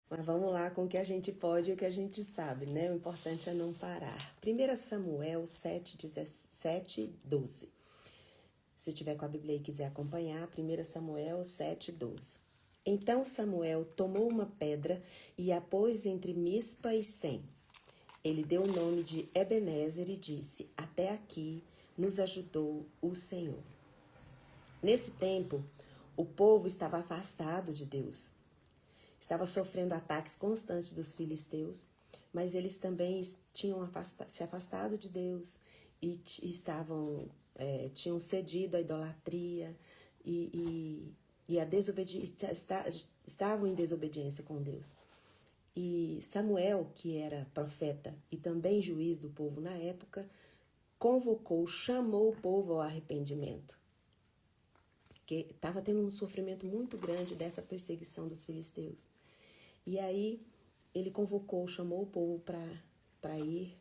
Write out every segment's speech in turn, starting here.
Mas vamos lá com o que a gente pode e o que a gente sabe, né? O importante é não parar. 1 Samuel 7, 17, 12. Se tiver com a Bíblia e quiser acompanhar, 1 Samuel 7, 12. Então Samuel tomou uma pedra e a pôs entre Mispa e Sem. Ele deu o nome de Ebenezer e disse: Até aqui nos ajudou o Senhor. Nesse tempo, o povo estava afastado de Deus. Estava sofrendo ataques constantes dos filisteus, mas eles também tinham se afastado de Deus e tinham cedido à idolatria e a desobediência, estavam em desobediência com Deus. E Samuel, que era profeta e também juiz do povo na época, chamou o povo ao arrependimento. Porque estava tendo um sofrimento muito grande dessa perseguição dos filisteus. E aí ele chamou o povo para ir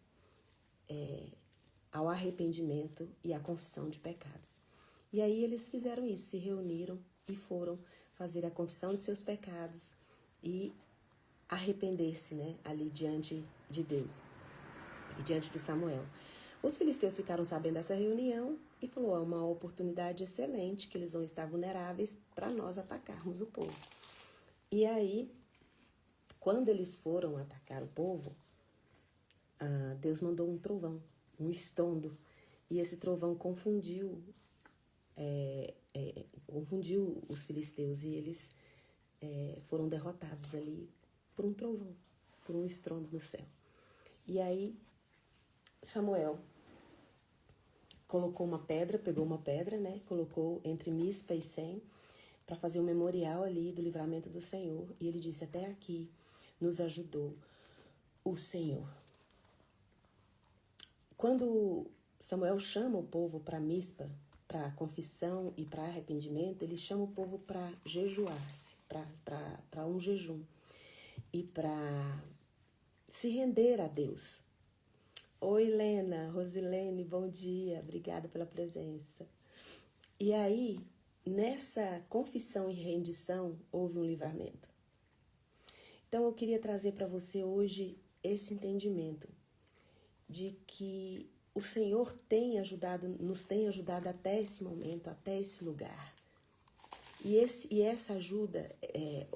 ao arrependimento e à confissão de pecados. E aí eles fizeram isso, se reuniram e foram fazer a confissão de seus pecados e arrepender-se, né, ali diante de Deus e diante de Samuel. Os filisteus ficaram sabendo dessa reunião e falou: é uma oportunidade excelente que eles vão estar vulneráveis para nós atacarmos o povo. E aí, quando eles foram atacar o povo, Deus mandou um trovão, um estrondo, e esse trovão confundiu os filisteus e eles foram derrotados ali por um trovão, por um estrondo no céu. E aí Samuel pegou uma pedra, né? Colocou entre Mispa e Sem para fazer um memorial ali do livramento do Senhor. E ele disse: até aqui nos ajudou o Senhor. Quando Samuel chama o povo para Mispa, para confissão e para arrependimento, ele chama o povo para jejuar-se, para um jejum e para se render a Deus. Oi, Helena, Rosilene, bom dia, obrigada pela presença. E aí, nessa confissão e rendição, houve um livramento. Então, eu queria trazer para você hoje esse entendimento de que o Senhor nos tem ajudado até esse momento, até esse lugar. E essa ajuda,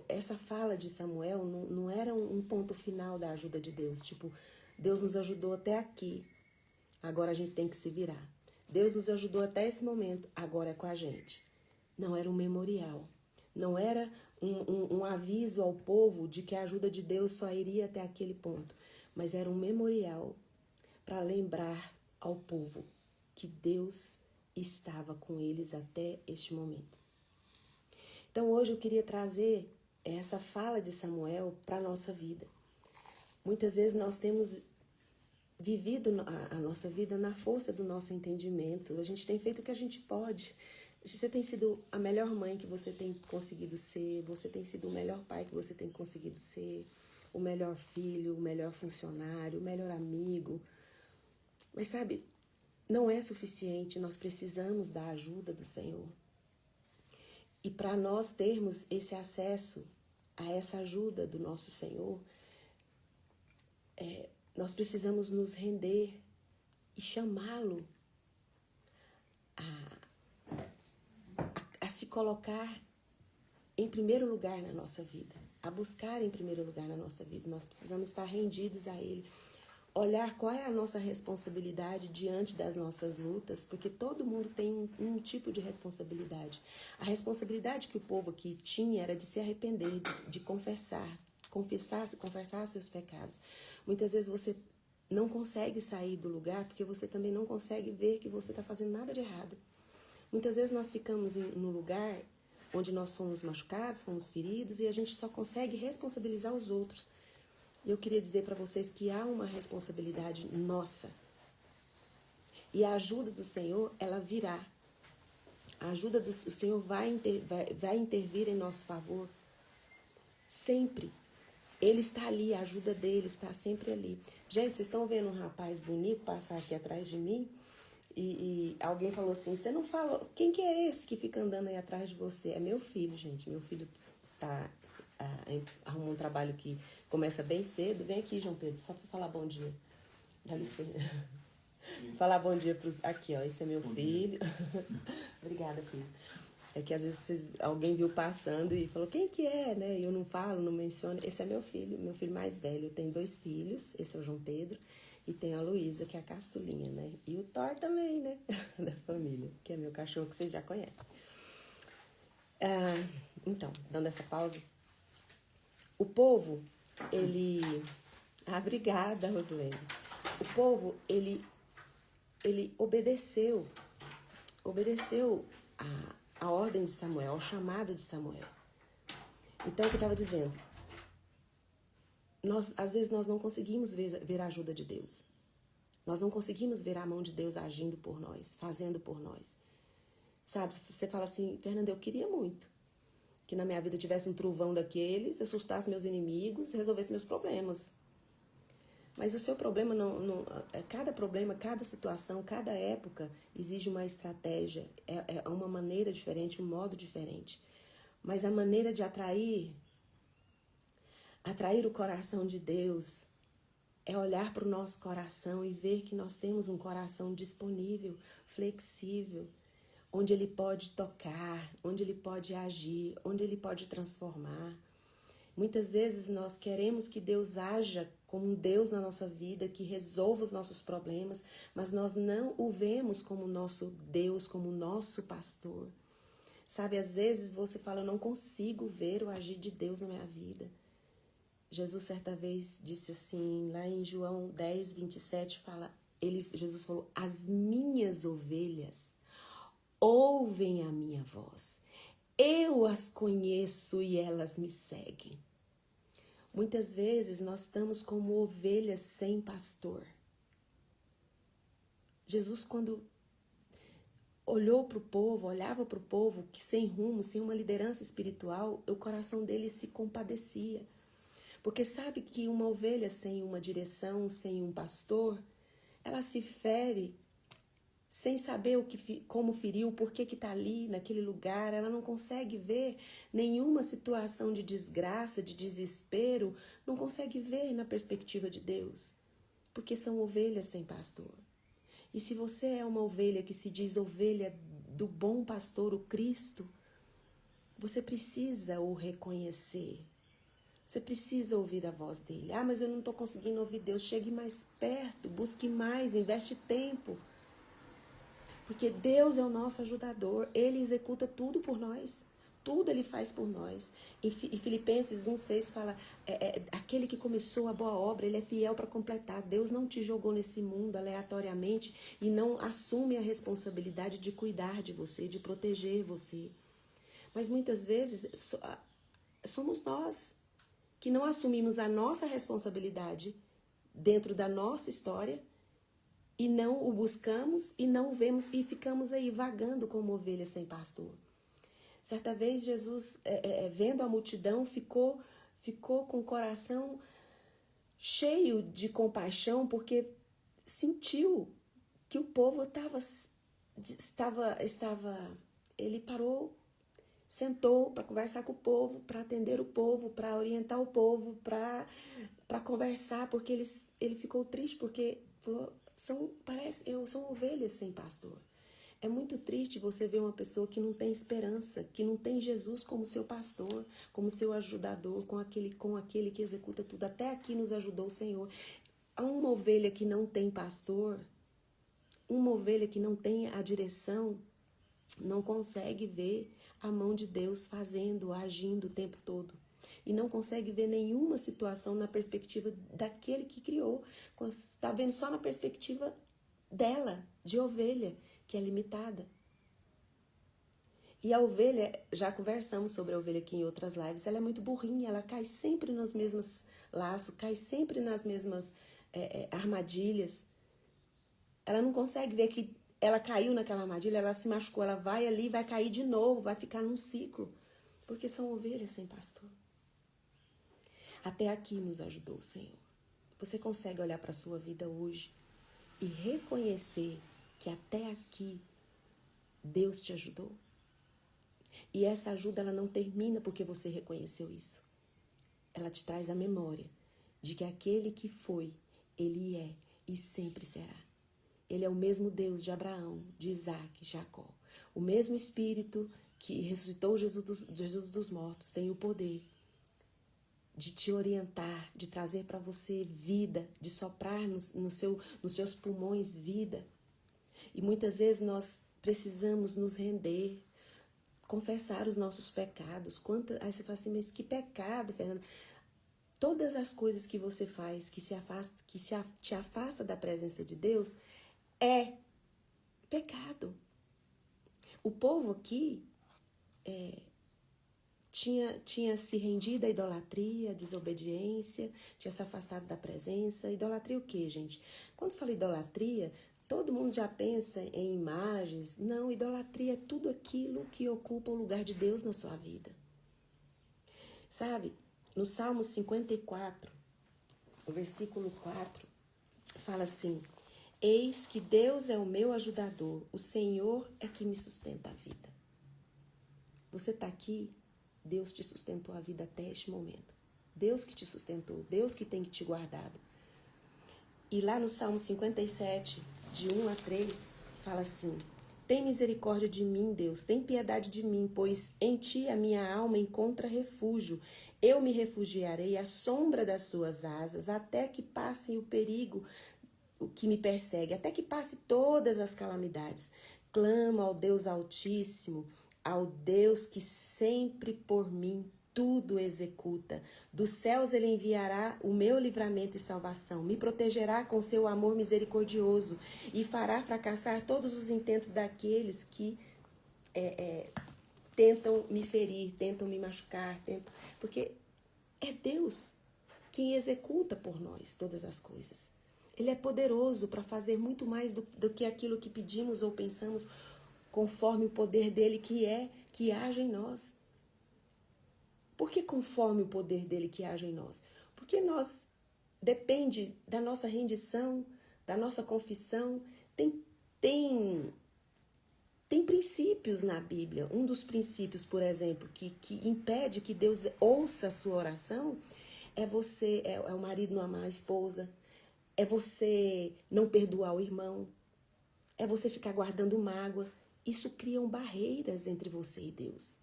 essa fala de Samuel não era um ponto final da ajuda de Deus, tipo, Deus nos ajudou até aqui, agora a gente tem que se virar. Deus nos ajudou até esse momento, agora é com a gente. Não era um memorial, não era um aviso ao povo de que a ajuda de Deus só iria até aquele ponto, mas era um memorial para lembrar ao povo que Deus estava com eles até este momento. Então hoje eu queria trazer essa fala de Samuel para a nossa vida. Muitas vezes nós temos vivido a nossa vida na força do nosso entendimento. A gente tem feito o que a gente pode. Você tem sido a melhor mãe que você tem conseguido ser, você tem sido o melhor pai que você tem conseguido ser, o melhor filho, o melhor funcionário, o melhor amigo. Mas sabe, não é suficiente, nós precisamos da ajuda do Senhor. E para nós termos esse acesso a essa ajuda do nosso Senhor, nós precisamos nos render e chamá-lo a se colocar em primeiro lugar na nossa vida, a buscar em primeiro lugar na nossa vida. Nós precisamos estar rendidos a Ele, olhar qual é a nossa responsabilidade diante das nossas lutas, porque todo mundo tem um tipo de responsabilidade. A responsabilidade que o povo aqui tinha era de se arrepender, de confessar seus pecados. Muitas vezes você não consegue sair do lugar porque você também não consegue ver que você está fazendo nada de errado. Muitas vezes nós ficamos no lugar onde nós fomos machucados, fomos feridos e a gente só consegue responsabilizar os outros. E eu queria dizer para vocês que há uma responsabilidade nossa. E a ajuda do Senhor, ela virá. O Senhor vai intervir em nosso favor. Sempre. Ele está ali, a ajuda dele está sempre ali. Gente, vocês estão vendo um rapaz bonito passar aqui atrás de mim? E alguém falou assim, você não falou, quem que é esse que fica andando aí atrás de você? É meu filho, gente. Meu filho arrumou um trabalho que começa bem cedo. Vem aqui, João Pedro, só para falar bom dia. Dá licença. Falar bom dia pros... Aqui, ó, esse é meu filho. Obrigada, filho. É que às vezes alguém viu passando e falou, quem que é, né? E eu não falo, não menciono. Esse é meu filho mais velho. Eu tenho 2 filhos, esse é o João Pedro. E tem a Luísa, que é a caçulinha, né? E o Thor também, né? Da família, que é meu cachorro, que vocês já conhecem. Então, dando essa pausa. O povo, ele... obrigada, Rosilene. O povo, ele obedeceu a ordem de Samuel, ao chamado de Samuel. Então, o que eu estava dizendo? Às vezes nós não conseguimos ver a ajuda de Deus. Nós não conseguimos ver a mão de Deus agindo por nós, fazendo por nós. Sabe, você fala assim, Fernanda, eu queria muito que na minha vida tivesse um trovão daqueles, assustasse meus inimigos, resolvesse meus problemas. Mas o seu problema cada problema, cada situação, cada época exige uma estratégia, é uma maneira diferente, um modo diferente. Mas a maneira de atrair o coração de Deus é olhar para o nosso coração e ver que nós temos um coração disponível, flexível, onde Ele pode tocar, onde Ele pode agir, onde Ele pode transformar. Muitas vezes nós queremos que Deus haja como um Deus na nossa vida, que resolva os nossos problemas, mas nós não o vemos como nosso Deus, como nosso pastor. Sabe, às vezes você fala, eu não consigo ver o agir de Deus na minha vida. Jesus certa vez disse assim, lá em João 10, 27, Jesus falou, as minhas ovelhas ouvem a minha voz. Eu as conheço e elas me seguem. Muitas vezes nós estamos como ovelhas sem pastor. Jesus, quando olhava para o povo que sem rumo, sem uma liderança espiritual, o coração dele se compadecia. Porque sabe que uma ovelha sem uma direção, sem um pastor, ela se fere sem saber como feriu, por que está ali, naquele lugar. Ela não consegue ver nenhuma situação de desgraça, de desespero, não consegue ver na perspectiva de Deus, porque são ovelhas sem pastor. E se você é uma ovelha que se diz ovelha do bom pastor, o Cristo, você precisa o reconhecer. Você precisa ouvir a voz dele. Mas eu não estou conseguindo ouvir Deus. Chegue mais perto, busque mais, investe tempo. Porque Deus é o nosso ajudador, Ele executa tudo por nós, tudo Ele faz por nós. E Filipenses 1,6 fala, aquele que começou a boa obra, Ele é fiel para completar. Deus não te jogou nesse mundo aleatoriamente e não assume a responsabilidade de cuidar de você, de proteger você. Mas muitas vezes somos nós que não assumimos a nossa responsabilidade dentro da nossa história, e não o buscamos e não o vemos e ficamos aí vagando como ovelhas sem pastor. Certa vez Jesus, vendo a multidão, ficou com o coração cheio de compaixão, porque sentiu que o povo ele parou, sentou para conversar com o povo, para atender o povo, para orientar o povo, para conversar, porque ele ficou triste, porque falou, são ovelhas sem pastor. É muito triste você ver uma pessoa que não tem esperança, que não tem Jesus como seu pastor, como seu ajudador, com aquele que executa tudo. Até aqui nos ajudou o Senhor. Há uma ovelha que não tem pastor, uma ovelha que não tem a direção, não consegue ver a mão de Deus fazendo, agindo o tempo todo. E não consegue ver nenhuma situação na perspectiva daquele que criou. Está vendo só na perspectiva dela, de ovelha, que é limitada. E a ovelha, já conversamos sobre a ovelha aqui em outras lives, ela é muito burrinha, ela cai sempre nos mesmos laços, cai sempre nas mesmas armadilhas. Ela não consegue ver que ela caiu naquela armadilha, ela se machucou, ela vai ali, vai cair de novo, vai ficar num ciclo. Porque são ovelhas sem pastor. Até aqui nos ajudou o Senhor. Você consegue olhar para a sua vida hoje e reconhecer que até aqui Deus te ajudou? E essa ajuda, ela não termina porque você reconheceu isso. Ela te traz a memória de que aquele que foi, ele é e sempre será. Ele é o mesmo Deus de Abraão, de Isaac, de Jacó. O mesmo Espírito que ressuscitou Jesus dos mortos tem o poder de te orientar, de trazer para você vida, de soprar nos seus pulmões vida. E muitas vezes nós precisamos nos render, confessar os nossos pecados. Aí você fala assim, mas que pecado, Fernanda? Todas as coisas que você faz que te afasta da presença de Deus é pecado. O povo aqui tinha se rendido à idolatria, à desobediência, tinha se afastado da presença. Idolatria o quê, gente? Quando fala idolatria, todo mundo já pensa em imagens. Não, idolatria é tudo aquilo que ocupa o lugar de Deus na sua vida. Sabe, no Salmo 54, o versículo 4, fala assim: eis que Deus é o meu ajudador, o Senhor é que me sustenta a vida. Você está aqui, Deus te sustentou a vida até este momento. Deus que te sustentou, Deus que tem te guardado. E lá no Salmo 57, de 1 a 3, fala assim: tem misericórdia de mim, Deus, tem piedade de mim, pois em ti a minha alma encontra refúgio. Eu me refugiarei à sombra das tuas asas, até que passe o perigo que me persegue, até que passe todas as calamidades. Clamo ao Deus Altíssimo, ao Deus que sempre por mim tudo executa. Dos céus ele enviará o meu livramento e salvação, me protegerá com seu amor misericordioso e fará fracassar todos os intentos daqueles que tentam me ferir, tentam me machucar, porque é Deus quem executa por nós todas as coisas. Ele é poderoso para fazer muito mais do que aquilo que pedimos ou pensamos, conforme o poder dele que age em nós. Por que conforme o poder dele que age em nós? Porque nós depende da nossa rendição, da nossa confissão. Tem princípios na Bíblia. Um dos princípios, por exemplo, que impede que Deus ouça a sua oração é o marido não amar a esposa, é você não perdoar o irmão, é você ficar guardando mágoa. Isso cria barreiras entre você e Deus.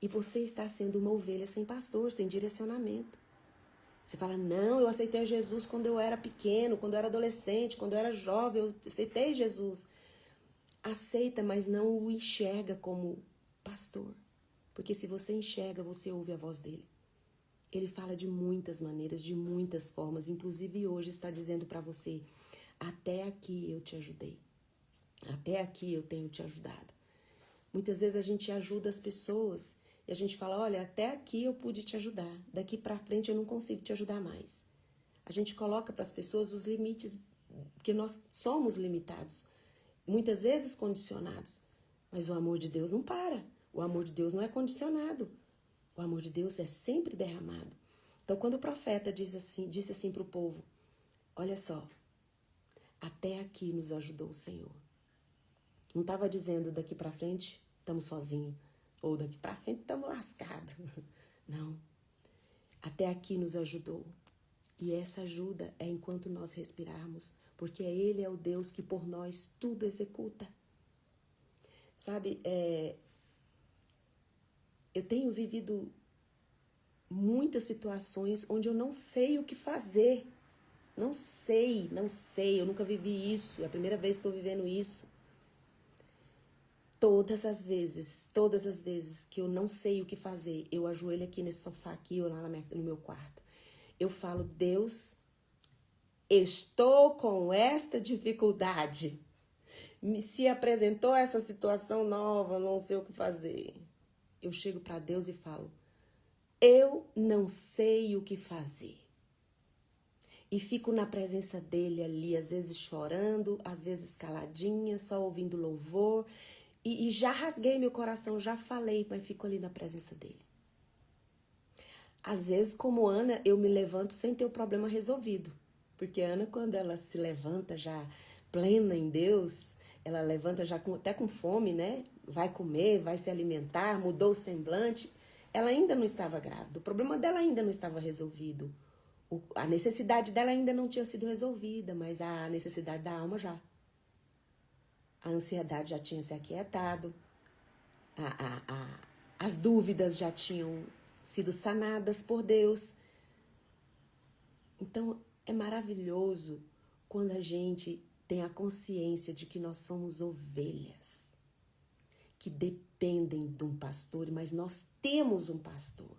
E você está sendo uma ovelha sem pastor, sem direcionamento. Você fala, não, eu aceitei Jesus quando eu era pequeno, quando eu era adolescente, quando eu era jovem, eu aceitei Jesus. Aceita, mas não o enxerga como pastor. Porque se você enxerga, você ouve a voz dele. Ele fala de muitas maneiras, de muitas formas. Inclusive hoje está dizendo para você, até aqui eu te ajudei. Até aqui eu tenho te ajudado. Muitas vezes a gente ajuda as pessoas e a gente fala, olha, até aqui eu pude te ajudar. Daqui para frente eu não consigo te ajudar mais. A gente coloca para as pessoas os limites, porque nós somos limitados. Muitas vezes condicionados. Mas o amor de Deus não para. O amor de Deus não é condicionado. O amor de Deus é sempre derramado. Então, quando o profeta disse assim para o povo, olha só, até aqui nos ajudou o Senhor. Não estava dizendo daqui para frente estamos sozinhos, ou daqui para frente estamos lascados. Não. Até aqui nos ajudou. E essa ajuda é enquanto nós respirarmos, porque Ele é o Deus que por nós tudo executa. Sabe, eu tenho vivido muitas situações onde eu não sei o que fazer. Não sei, eu nunca vivi isso, é a primeira vez que estou vivendo isso. Todas as vezes que eu não sei o que fazer, eu ajoelho aqui nesse sofá aqui ou lá no meu quarto. Eu falo, Deus, estou com esta dificuldade. Se apresentou essa situação nova, não sei o que fazer. Eu chego para Deus e falo, eu não sei o que fazer. E fico na presença dele ali, às vezes chorando, às vezes caladinha, só ouvindo louvor. E já rasguei meu coração, já falei, mas fico ali na presença dele. Às vezes, como Ana, eu me levanto sem ter o problema resolvido. Porque Ana, quando ela se levanta já plena em Deus, ela levanta já até com fome, né? vai comer, vai se alimentar, mudou o semblante. Ela ainda não estava grávida, o problema dela ainda não estava resolvido. A necessidade dela ainda não tinha sido resolvida, mas a necessidade da alma já. A ansiedade já tinha se aquietado, as dúvidas já tinham sido sanadas por Deus. Então, é maravilhoso quando a gente tem a consciência de que nós somos ovelhas, que dependem de um pastor, mas nós temos um pastor.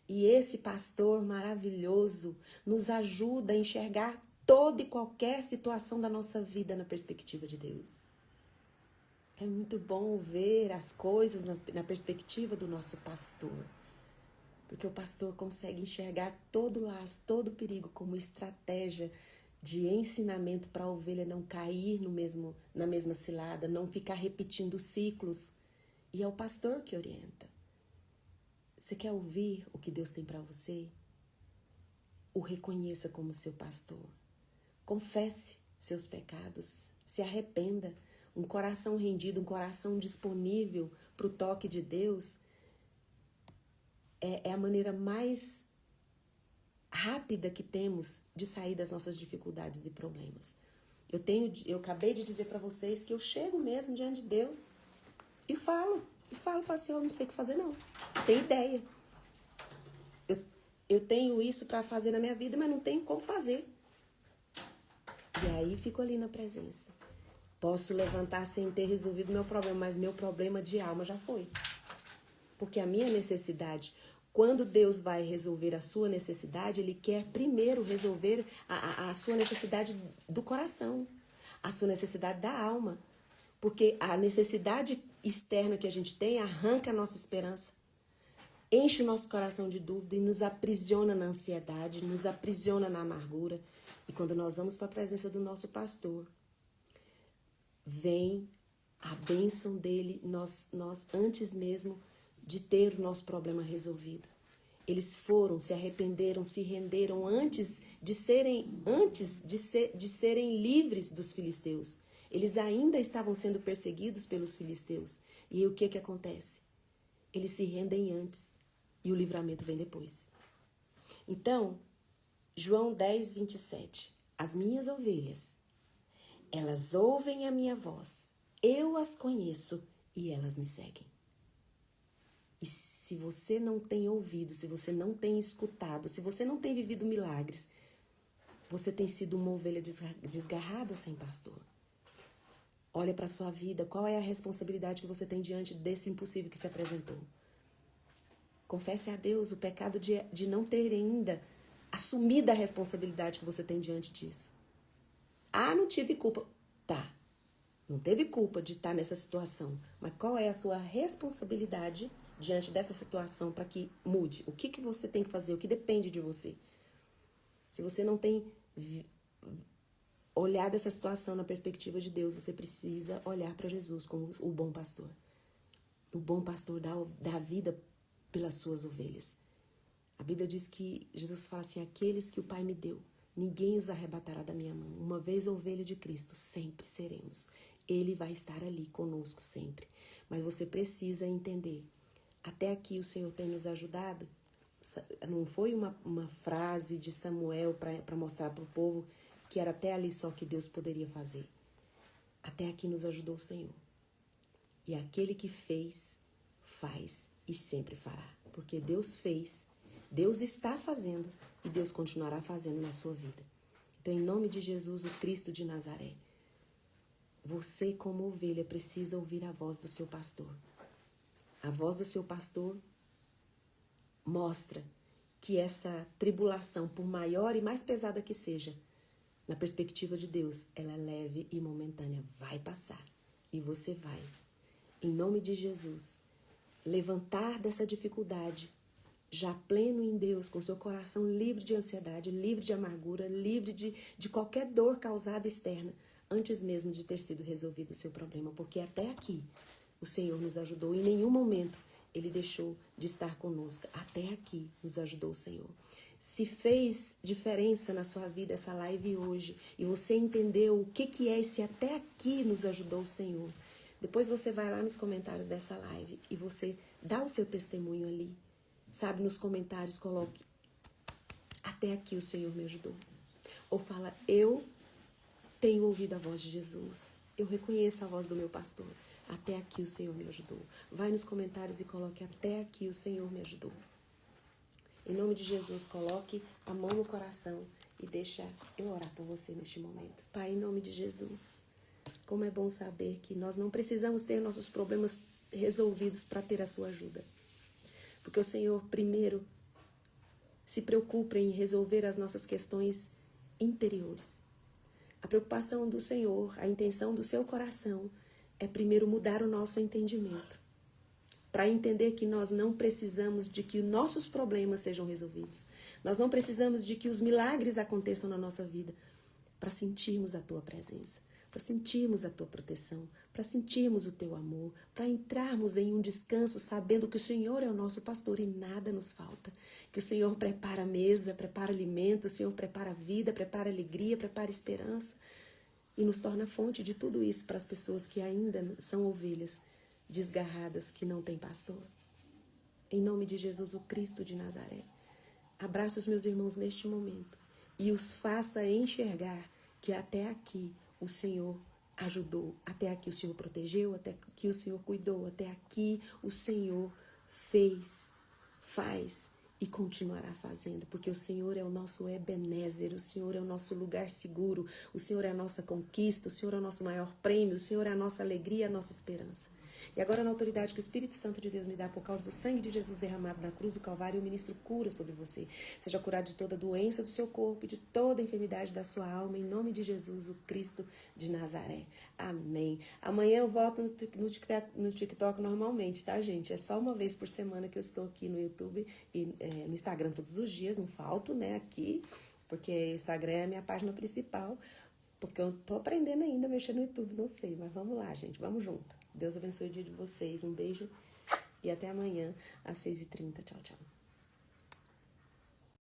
E esse pastor maravilhoso nos ajuda a enxergar toda e qualquer situação da nossa vida na perspectiva de Deus. É muito bom ver as coisas na perspectiva do nosso pastor. Porque o pastor consegue enxergar todo o laço, todo o perigo como estratégia de ensinamento para a ovelha não cair na mesma cilada, não ficar repetindo ciclos. E é o pastor que orienta. Você quer ouvir o que Deus tem para você? O reconheça como seu pastor. Confesse seus pecados, se arrependa. Um coração rendido, um coração disponível para o toque de Deus é a maneira mais rápida que temos de sair das nossas dificuldades e problemas. Eu acabei de dizer para vocês que eu chego mesmo diante de Deus e falo assim, eu não sei o que fazer não, tem ideia. Eu tenho isso para fazer na minha vida, mas não tenho como fazer. E aí fico ali na presença. Posso levantar sem ter resolvido meu problema, mas meu problema de alma já foi. Porque a minha necessidade, quando Deus vai resolver a sua necessidade, Ele quer primeiro resolver a sua necessidade do coração, a sua necessidade da alma. Porque a necessidade externa que a gente tem arranca a nossa esperança, enche o nosso coração de dúvida e nos aprisiona na ansiedade, nos aprisiona na amargura. E quando nós vamos para a presença do nosso pastor, vem a bênção dele, nós antes mesmo de ter o nosso problema resolvido. Eles foram, se arrependeram, se renderam antes de serem livres dos filisteus. Eles ainda estavam sendo perseguidos pelos filisteus. E o que acontece? Eles se rendem antes e o livramento vem depois. Então, João 10, 27. As minhas ovelhas, elas ouvem a minha voz, eu as conheço e elas me seguem. E se você não tem ouvido, se você não tem escutado, se você não tem vivido milagres, você tem sido uma ovelha desgarrada sem pastor. Olha para a sua vida, qual é a responsabilidade que você tem diante desse impossível que se apresentou? Confesse a Deus o pecado de não ter ainda assumido a responsabilidade que você tem diante disso. Ah, não tive culpa. Tá, não teve culpa de estar nessa situação. Mas qual é a sua responsabilidade diante dessa situação para que mude? O que você tem que fazer? O que depende de você? Se você não tem olhado essa situação na perspectiva de Deus, você precisa olhar para Jesus como o bom pastor. O bom pastor dá vida pelas suas ovelhas. A Bíblia diz que Jesus fala assim, aqueles que o Pai me deu, ninguém os arrebatará da minha mão. Uma vez ovelha de Cristo, sempre seremos. Ele vai estar ali conosco sempre. Mas você precisa entender, até aqui o Senhor tem nos ajudado. Não foi uma frase de Samuel para mostrar para o povo que era até ali só que Deus poderia fazer. Até aqui nos ajudou o Senhor. E aquele que fez, faz e sempre fará. Porque Deus fez, Deus está fazendo e Deus continuará fazendo na sua vida. Então, em nome de Jesus, o Cristo de Nazaré, você como ovelha precisa ouvir a voz do seu pastor. A voz do seu pastor mostra que essa tribulação, por maior e mais pesada que seja, na perspectiva de Deus, ela é leve e momentânea. Vai passar. E você vai, em nome de Jesus, levantar dessa dificuldade, já pleno em Deus, com seu coração livre de ansiedade, livre de amargura, livre de qualquer dor causada externa, antes mesmo de ter sido resolvido o seu problema. Porque até aqui o Senhor nos ajudou. Em nenhum momento Ele deixou de estar conosco. Até aqui nos ajudou o Senhor. Se fez diferença na sua vida essa live hoje e você entendeu o que é esse até aqui nos ajudou o Senhor, Depois você vai lá nos comentários dessa live e você dá o seu testemunho ali. Sabe, nos comentários coloque: até aqui o Senhor me ajudou. Ou fala: eu tenho ouvido a voz de Jesus. Eu reconheço a voz do meu pastor. Até aqui o Senhor me ajudou. Vai nos comentários e coloque: até aqui o Senhor me ajudou. Em nome de Jesus, coloque a mão no coração e deixa eu orar por você neste momento. Pai, em nome de Jesus, como é bom saber que nós não precisamos ter nossos problemas resolvidos para ter a sua ajuda. Porque o Senhor, primeiro, se preocupa em resolver as nossas questões interiores. A preocupação do Senhor, a intenção do seu coração é primeiro mudar o nosso entendimento, para entender que nós não precisamos de que nossos problemas sejam resolvidos. Nós não precisamos de que os milagres aconteçam na nossa vida, para sentirmos a tua presença, para sentirmos a tua proteção, para sentirmos o teu amor, para entrarmos em um descanso sabendo que o Senhor é o nosso pastor e nada nos falta. Que o Senhor prepara a mesa, prepara alimento, o Senhor prepara a vida, prepara alegria, prepara esperança e nos torna fonte de tudo isso para as pessoas que ainda são ovelhas desgarradas, que não têm pastor. Em nome de Jesus, o Cristo de Nazaré, abraça os meus irmãos neste momento e os faça enxergar que até aqui o Senhor ajudou, até aqui o Senhor protegeu, até aqui o Senhor cuidou, até aqui o Senhor fez, faz e continuará fazendo, porque o Senhor é o nosso Ebenezer, o Senhor é o nosso lugar seguro, o Senhor é a nossa conquista, o Senhor é o nosso maior prêmio, o Senhor é a nossa alegria, a nossa esperança. E agora, na autoridade que o Espírito Santo de Deus me dá por causa do sangue de Jesus derramado na cruz do Calvário, eu ministro cura sobre você. Seja curado de toda doença do seu corpo e de toda enfermidade da sua alma, em nome de Jesus, o Cristo de Nazaré. Amém. Amanhã eu volto no TikTok normalmente, tá, gente? É só uma vez por semana que eu estou aqui no YouTube e no Instagram todos os dias, não falto, né, aqui, porque o Instagram é a minha página principal. Porque eu tô aprendendo ainda a mexer no YouTube, não sei. Mas vamos lá, gente. Vamos junto. Deus abençoe o dia de vocês. Um beijo e até amanhã às 6h30. Tchau, tchau.